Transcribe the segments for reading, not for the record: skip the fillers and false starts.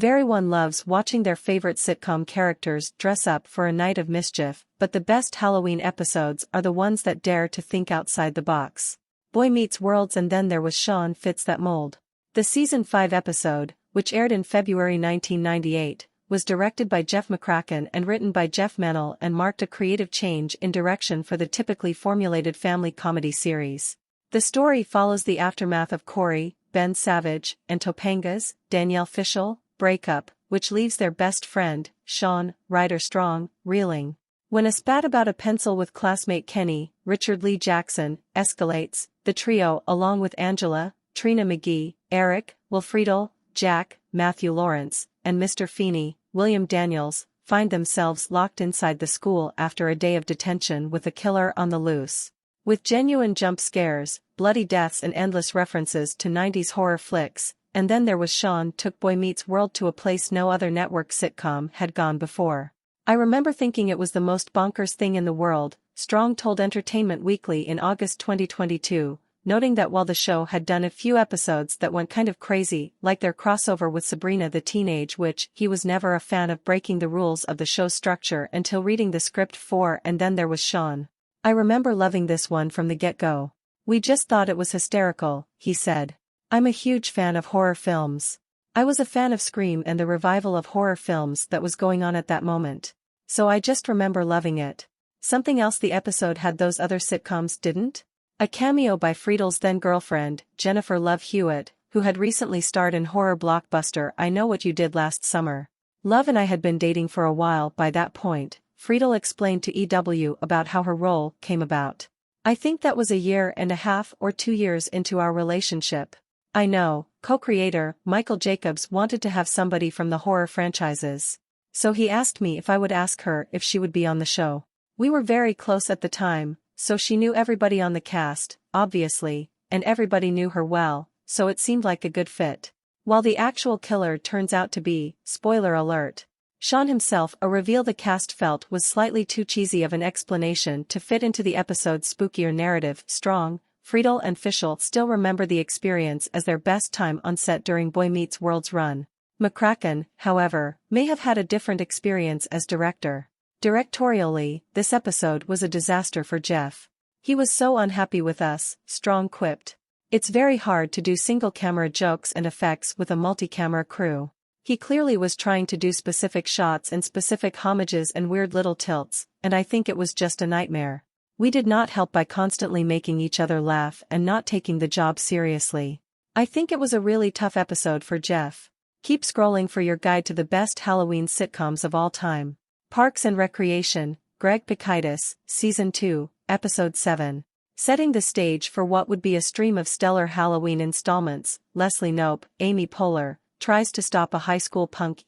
Everyone loves watching their favorite sitcom characters dress up for a night of mischief, but the best Halloween episodes are the ones that dare to think outside the box. Boy Meets World's And Then There Was Shawn fits that mold. The Season 5 episode, which aired in February 1998, was directed by Jeff McCracken and written by Jeff Menell and marked a creative change in direction for the typically formulated family comedy series. The story follows the aftermath of Cory, Ben Savage, and Topanga's, Danielle Fishel, breakup, which leaves their best friend, Shawn, Ryder Strong, reeling. When a spat about a pencil with classmate Kenny, Richard Lee Jackson, escalates, the trio along with Angela, Trina McGee, Eric, Friedle, Jack, Matthew Lawrence, and Mr. Feeny, William Daniels, find themselves locked inside the school after a day of detention with a killer on the loose. With genuine jump scares, bloody deaths and endless references to 90s horror flicks, And Then There Was Shawn took Boy Meets World to a place no other network sitcom had gone before. I remember thinking it was the most bonkers thing in the world, Strong told Entertainment Weekly in August 2022, noting that while the show had done a few episodes that went kind of crazy, like their crossover with Sabrina the Teenage Witch, he was never a fan of breaking the rules of the show's structure until reading the script for And Then There Was Shawn. I remember loving this one from the get-go. We just thought it was hysterical, he said. I'm a huge fan of horror films. I was a fan of Scream and the revival of horror films that was going on at that moment. So I just remember loving it. Something else the episode had those other sitcoms didn't? A cameo by Friedle's then-girlfriend, Jennifer Love Hewitt, who had recently starred in horror blockbuster I Know What You Did Last Summer. Love and I had been dating for a while by that point, Friedle explained to EW about how her role came about. I think that was a year and a half or 2 years into our relationship. I know, co-creator Michael Jacobs wanted to have somebody from the horror franchises. So he asked me if I would ask her if she would be on the show. We were very close at the time, so she knew everybody on the cast, obviously, and everybody knew her well, so it seemed like a good fit. While the actual killer turns out to be, spoiler alert, Shawn himself, a reveal the cast felt was slightly too cheesy of an explanation to fit into the episode's spookier narrative. Strong, Friedle and Fishel still remember the experience as their best time on set during Boy Meets World's run. McCracken, however, may have had a different experience as director. Directorially, this episode was a disaster for Jeff. He was so unhappy with us, Strong quipped. It's very hard to do single-camera jokes and effects with a multi-camera crew. He clearly was trying to do specific shots and specific homages and weird little tilts, and I think it was just a nightmare. We did not help by constantly making each other laugh and not taking the job seriously. I think it was a really tough episode for Jeff. Keep scrolling for your guide to the best Halloween sitcoms of all time. Parks and Recreation, Greg Pikitis, Season 2, Episode 7. Setting the stage for what would be a stream of stellar Halloween installments, Leslie Knope, Amy Poehler, tries to stop a high school punk,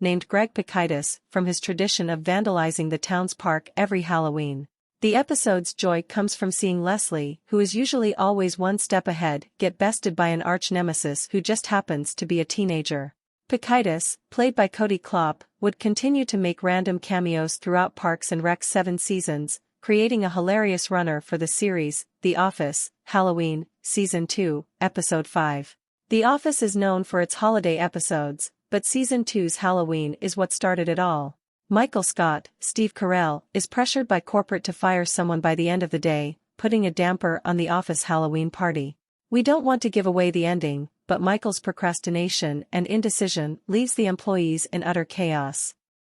named Greg Pikitis, from his tradition of vandalizing the town's park every Halloween. The episode's joy comes from seeing Leslie, who is usually always one step ahead, get bested by an arch-nemesis who just happens to be a teenager. Pikitis, played by Cody Klopp, would continue to make random cameos throughout Parks and Rec's 7 seasons, creating a hilarious runner for the series, The Office, Halloween, Season 2, Episode 5. The Office is known for its holiday episodes, but Season 2's Halloween is what started it all. Michael Scott, Steve Carell, is pressured by corporate to fire someone by the end of the day, putting a damper on the Office Halloween party. We don't want to give away the ending, but Michael's procrastination and indecision leaves the employees in utter chaos.